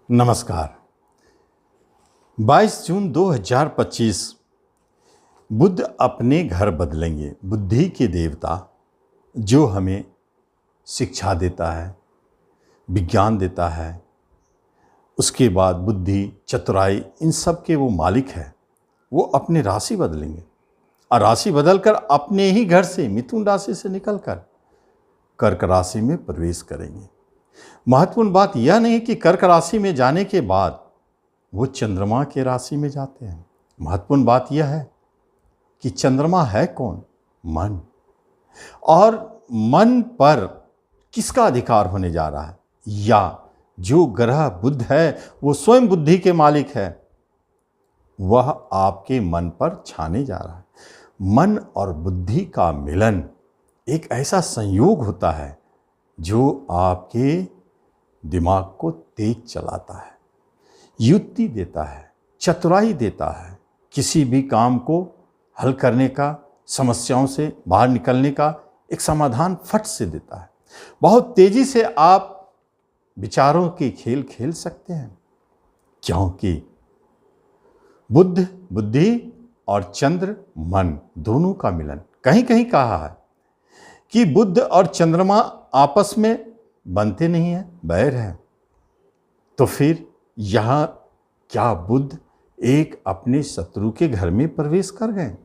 नमस्कार। 22 जून 2025 बुद्ध अपने घर बदलेंगे। बुद्धि के देवता जो हमें शिक्षा देता है, विज्ञान देता है, उसके बाद बुद्धि, चतुराई, इन सब के वो मालिक है। वो अपनी राशि बदलेंगे और राशि बदलकर अपने ही घर से, मिथुन राशि से निकलकर कर्क राशि में प्रवेश करेंगे। महत्वपूर्ण बात यह नहीं कि कर्क राशि में जाने के बाद वो चंद्रमा के राशि में जाते हैं। महत्वपूर्ण बात यह है कि चंद्रमा है कौन? मन। और मन पर किसका अधिकार होने जा रहा है? या जो ग्रह बुध है वो स्वयं बुद्धि के मालिक है, वह आपके मन पर छाने जा रहा है। मन और बुद्धि का मिलन एक ऐसा संयोग होता है जो आपके दिमाग को तेज चलाता है, युक्ति देता है, चतुराई देता है, किसी भी काम को हल करने का, समस्याओं से बाहर निकलने का एक समाधान फट से देता है। बहुत तेजी से आप विचारों के खेल खेल सकते हैं, क्योंकि बुद्ध बुद्धि और चंद्र मन दोनों का मिलन। कहीं कहीं कहा है कि बुद्ध और चंद्रमा आपस में बनते नहीं हैं, बैर हैं। तो फिर यहाँ क्या बुद्ध एक अपने शत्रु के घर में प्रवेश कर गए?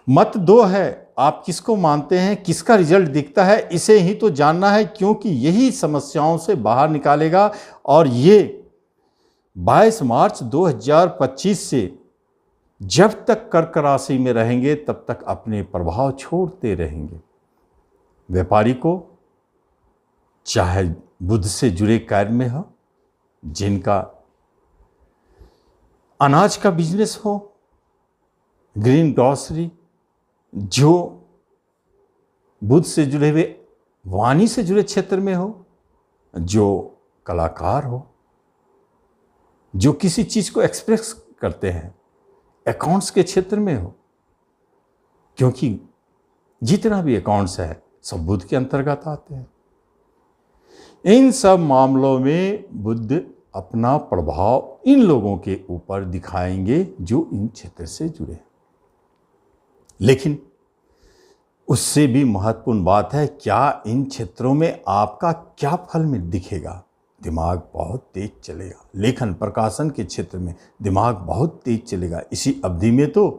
मत दो है, आप किसको मानते हैं, किसका रिजल्ट दिखता है, इसे ही तो जानना है, क्योंकि यही समस्याओं से बाहर निकालेगा। और ये 22 मार्च 2025 से जब तक कर्क राशि में रहेंगे तब तक अपने प्रभाव छोड़ते रहेंगे। व्यापारी को चाहे बुद्ध से जुड़े कार्य में हो, जिनका अनाज का बिजनेस हो, ग्रीन ग्रॉसरी, जो बुद्ध से जुड़े हुए वाणी से जुड़े क्षेत्र में हो, जो कलाकार हो, जो किसी चीज को एक्सप्रेस करते हैं, अकाउंट्स के क्षेत्र में हो, क्योंकि जितना भी अकाउंट्स है सब बुद्ध के अंतर्गत आते हैं। इन सब मामलों में बुद्ध अपना प्रभाव इन लोगों के ऊपर दिखाएंगे जो इन क्षेत्र से जुड़े हैं। लेकिन उससे भी महत्वपूर्ण बात है, क्या इन क्षेत्रों में आपका क्या फल में दिखेगा? दिमाग बहुत तेज चलेगा। लेखन प्रकाशन के क्षेत्र में दिमाग बहुत तेज चलेगा। इसी अवधि में तो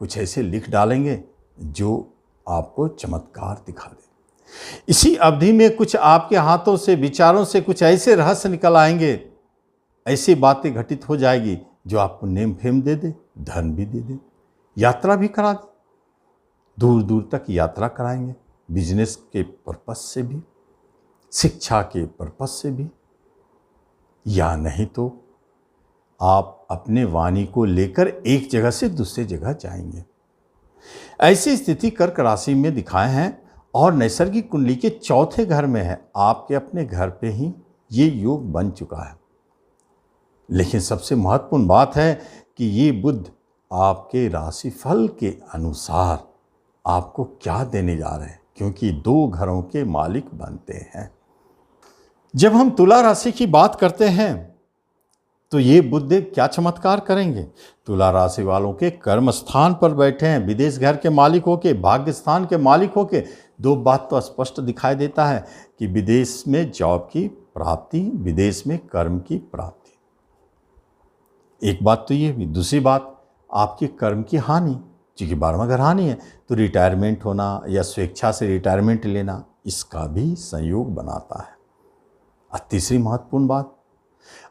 कुछ ऐसे लिख डालेंगे जो आपको चमत्कार दिखा दे। इसी अवधि में कुछ आपके हाथों से, विचारों से कुछ ऐसे रहस्य निकल आएंगे, ऐसी बातें घटित हो जाएगी जो आपको नेम फेम दे दे, धन भी दे दे, यात्रा भी करा दे, दूर दूर तक यात्रा कराएंगे, बिजनेस के पर्पस से भी, शिक्षा के पर्पस से भी, या नहीं तो आप अपने वाणी को लेकर एक जगह से दूसरी जगह जाएंगे। ऐसी स्थिति कर्क राशि में दिखाए हैं और नैसर्गिक कुंडली के चौथे घर में है। आपके अपने घर पे ही ये योग बन चुका है। लेकिन सबसे महत्वपूर्ण बात है कि ये बुद्ध आपके राशिफल के अनुसार आपको क्या देने जा रहे हैं, क्योंकि दो घरों के मालिक बनते हैं। जब हम तुला राशि की बात करते हैं तो ये बुद्ध क्या चमत्कार करेंगे? तुला राशि वालों के कर्म स्थान पर बैठे हैं, विदेश घर के मालिक होके, भाग्य स्थान के मालिक होके। दो बात तो स्पष्ट दिखाई देता है कि विदेश में जॉब की प्राप्ति, विदेश में कर्म की प्राप्ति। एक बात तो ये भी, दूसरी बात आपके कर्म की हानि, क्योंकि 12वां घर हानि है, तो रिटायरमेंट होना या स्वेच्छा से रिटायरमेंट लेना, इसका भी संयोग बनाता है। और तीसरी महत्वपूर्ण बात,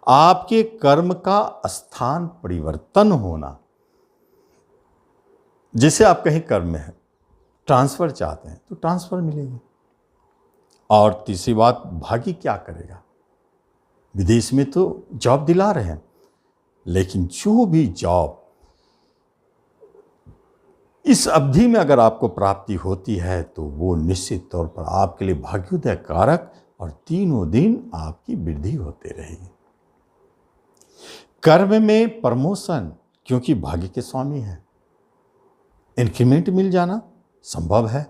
आपके कर्म का स्थान परिवर्तन होना। जैसे आप कहीं कर्म में हैं, ट्रांसफर चाहते हैं तो ट्रांसफर मिलेगी। और तीसरी बात, भाग्य क्या करेगा? विदेश में तो जॉब दिला रहे हैं, लेकिन जो भी जॉब इस अवधि में अगर आपको प्राप्ति होती है तो वो निश्चित तौर पर आपके लिए भाग्योदय कारक और तीनों दिन आपकी वृद्धि होते रहेगी। कर्म में प्रमोशन, क्योंकि भाग्य के स्वामी है, इंक्रीमेंट मिल जाना संभव है,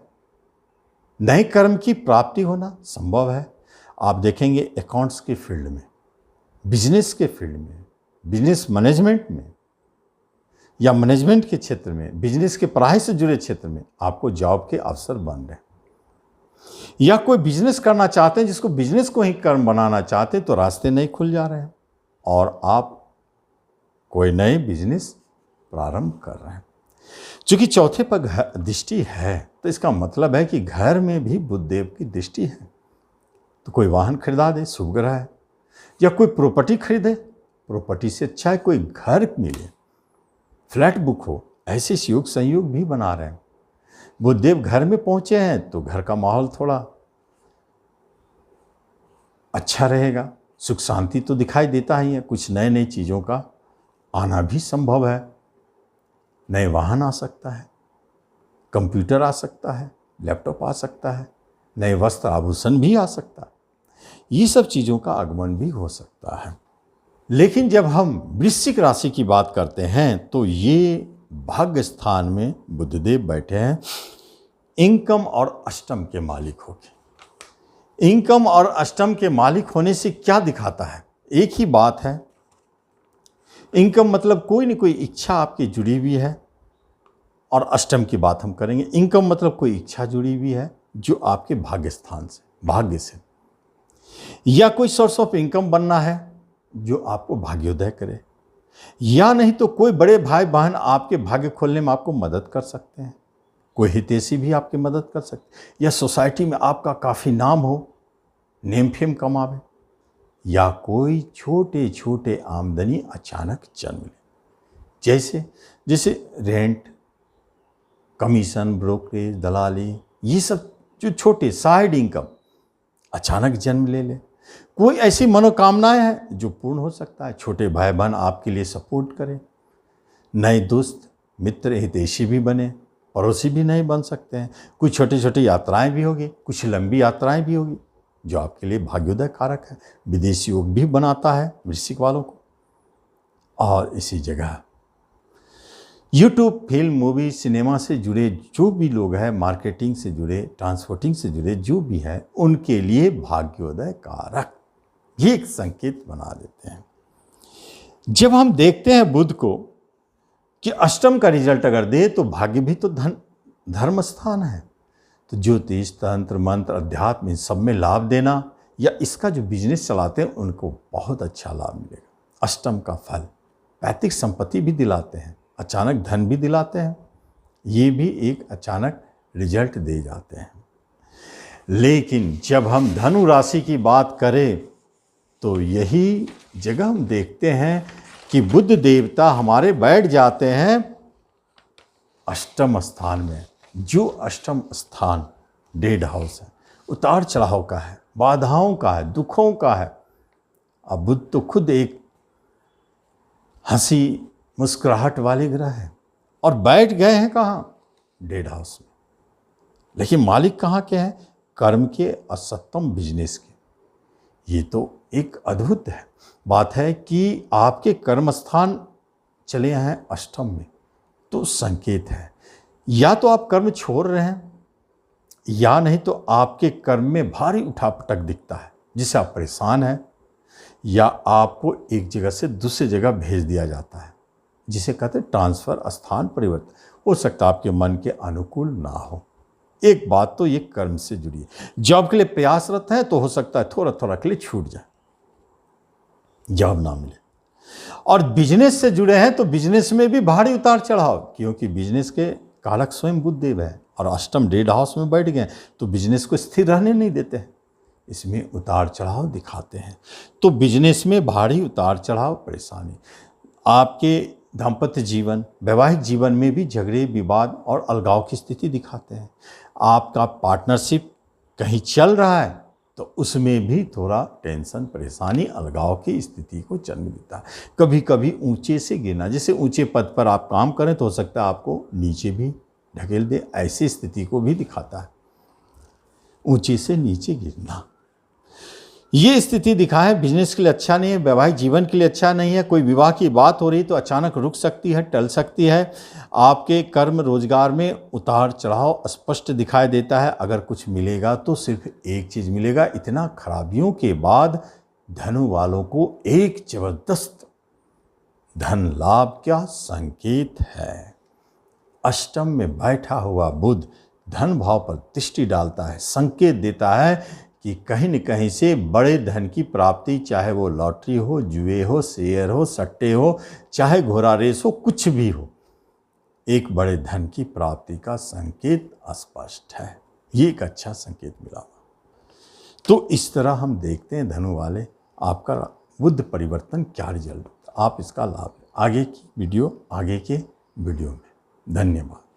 नए कर्म की प्राप्ति होना संभव है। आप देखेंगे अकाउंट्स के फील्ड में बिजनेस के फील्ड में, बिजनेस मैनेजमेंट में या मैनेजमेंट के क्षेत्र में, बिजनेस के पढ़ाई से जुड़े क्षेत्र में आपको जॉब के अवसर बन रहे हैं, या कोई बिजनेस करना चाहते हैं जिसको बिजनेस को ही कर्म बनाना चाहते हैं, तो रास्ते नहीं खुल जा रहे हैं और आप कोई नए बिजनेस प्रारंभ कर रहे हैं। चूंकि चौथे पर दृष्टि है तो इसका मतलब है कि घर में भी बुधदेव की दृष्टि है। तो कोई वाहन खरीदा दे, शुभ ग्रह है, या कोई प्रॉपर्टी खरीदे, प्रॉपर्टी से अच्छा है कोई घर मिले, फ्लैट बुक हो, ऐसे योग संयोग भी बना रहे हैं। बुधदेव घर में पहुंचे हैं तो घर का माहौल थोड़ा अच्छा रहेगा, सुख शांति तो दिखाई देता ही है, कुछ नए नई चीज़ों का आना भी संभव है, नए वाहन आ सकता है, कंप्यूटर आ सकता है, लैपटॉप आ सकता है, नए वस्त्र आभूषण भी आ सकता है, ये सब चीज़ों का आगमन भी हो सकता है। लेकिन जब हम वृश्चिक राशि की बात करते हैं तो ये भाग्य स्थान में बुधदेव बैठे हैं, इनकम और अष्टम के मालिक होके। इनकम और अष्टम के मालिक होने से क्या दिखाता है? एक ही बात है, इनकम मतलब कोई न कोई इच्छा आपकी जुड़ी हुई है, और अष्टम की बात हम करेंगे। इनकम मतलब कोई इच्छा जुड़ी हुई है जो आपके भाग्य स्थान से, भाग्य से, या कोई सोर्स ऑफ इनकम बनना है जो आपको भाग्योदय करे, या नहीं तो कोई बड़े भाई बहन आपके भाग्य खोलने में आपको मदद कर सकते हैं, कोई हितैषी भी आपकी मदद कर सकते हैं, या सोसाइटी में आपका काफ़ी नाम हो, नेम फेम कमावे, या कोई छोटे छोटे आमदनी अचानक जन्म ले, जैसे रेंट, कमीशन, ब्रोकरेज, दलाली, ये सब जो छोटे साइड इनकम अचानक जन्म ले। कोई ऐसी मनोकामनाएं हैं जो पूर्ण हो सकता है, छोटे भाई बहन आपके लिए सपोर्ट करें, नए दोस्त मित्र हितैषी भी बने, पड़ोसी भी नए बन सकते हैं, कुछ छोटी छोटी यात्राएं भी होगी, कुछ लंबी यात्राएं भी होगी जो आपके लिए भाग्योदय कारक है, विदेशी योग भी बनाता है वृश्चिक वालों को। और इसी जगह यूट्यूब, फिल्म, मूवी, सिनेमा से जुड़े जो भी लोग हैं, मार्केटिंग से जुड़े, ट्रांसपोर्टिंग से जुड़े जो भी हैं, उनके लिए भाग्योदय कारक ये एक संकेत बना देते हैं। जब हम देखते हैं बुध को कि अष्टम का रिजल्ट अगर दे तो भाग्य भी तो धर्म स्थान है, तो ज्योतिष, तंत्र, मंत्र, अध्यात्म इन सब में लाभ देना, या इसका जो बिजनेस चलाते हैं उनको बहुत अच्छा लाभ मिलेगा। अष्टम का फल पैतृक संपत्ति भी दिलाते हैं, अचानक धन भी दिलाते हैं, ये भी एक अचानक रिजल्ट दे जाते हैं। लेकिन जब हम धनु राशि की बात करें तो यही जगह हम देखते हैं कि बुध देवता हमारे बैठ जाते हैं अष्टम स्थान में, जो अष्टम स्थान डेड हाउस है, उतार चढ़ाव का है, बाधाओं का है, दुखों का है। अब बुध तो खुद एक हंसी मुस्कुराहट वाले ग्रह है और बैठ गए हैं कहाँ? डेड हाउस में। लेकिन मालिक कहाँ के हैं? कर्म के और सप्तम बिजनेस के। ये तो एक अद्भुत है बात है कि आपके कर्म स्थान चले हैं अष्टम में, तो संकेत है या तो आप कर्म छोड़ रहे हैं, या नहीं तो आपके कर्म में भारी उठापटक दिखता है जिससे आप परेशान हैं, या आपको एक जगह से दूसरी जगह भेज दिया जाता है जिसे कहते हैं ट्रांसफ़र, स्थान परिवर्तन। हो सकता है आपके मन के अनुकूल ना हो। एक बात तो ये कर्म से जुड़ी है। जॉब के लिए प्रयासरत है तो हो सकता है थोड़ा थोड़ा के लिए छूट जाए, जॉब ना मिले। और बिजनेस से जुड़े हैं तो बिजनेस में भी भारी उतार चढ़ाव, क्योंकि बिजनेस के कारक स्वयं बुधदेव है और अष्टम डेड हाउस में बैठ गए तो बिजनेस को स्थिर रहने नहीं देते हैं, इसमें उतार चढ़ाव दिखाते हैं। तो बिजनेस में भारी उतार चढ़ाव, परेशानी, आपके दाम्पत्य जीवन, वैवाहिक जीवन में भी झगड़े, विवाद और अलगाव की स्थिति दिखाते हैं। आपका पार्टनरशिप कहीं चल रहा है तो उसमें भी थोड़ा टेंशन, परेशानी, अलगाव की स्थिति को जन्म देता है। कभी कभी ऊंचे से गिरना, जैसे ऊंचे पद पर आप काम करें तो हो सकता है आपको नीचे भी ढकेल दे, ऐसी स्थिति को भी दिखाता है। ऊंचे से नीचे गिरना, ये स्थिति दिखा है। बिजनेस के लिए अच्छा नहीं है, वैवाहिक जीवन के लिए अच्छा नहीं है। कोई विवाह की बात हो रही तो अचानक रुक सकती है, टल सकती है। आपके कर्म रोजगार में उतार चढ़ाव स्पष्ट दिखाई देता है। अगर कुछ मिलेगा तो सिर्फ एक चीज़ मिलेगा। इतना खराबियों के बाद धनु वालों को एक जबरदस्त धन लाभ का संकेत है। अष्टम में बैठा हुआ बुध धन भाव पर दृष्टि डालता है, संकेत देता है कि कहीं न कहीं से बड़े धन की प्राप्ति, चाहे वो लॉटरी हो, जुए हो, शेयर हो, सट्टे हो, चाहे घोड़ा रेस हो, कुछ भी हो, एक बड़े धन की प्राप्ति का संकेत स्पष्ट है। ये एक अच्छा संकेत मिला। तो इस तरह हम देखते हैं धनु वाले आपका बुध परिवर्तन क्या रिजल्ट, आप इसका लाभ आगे के वीडियो में। धन्यवाद।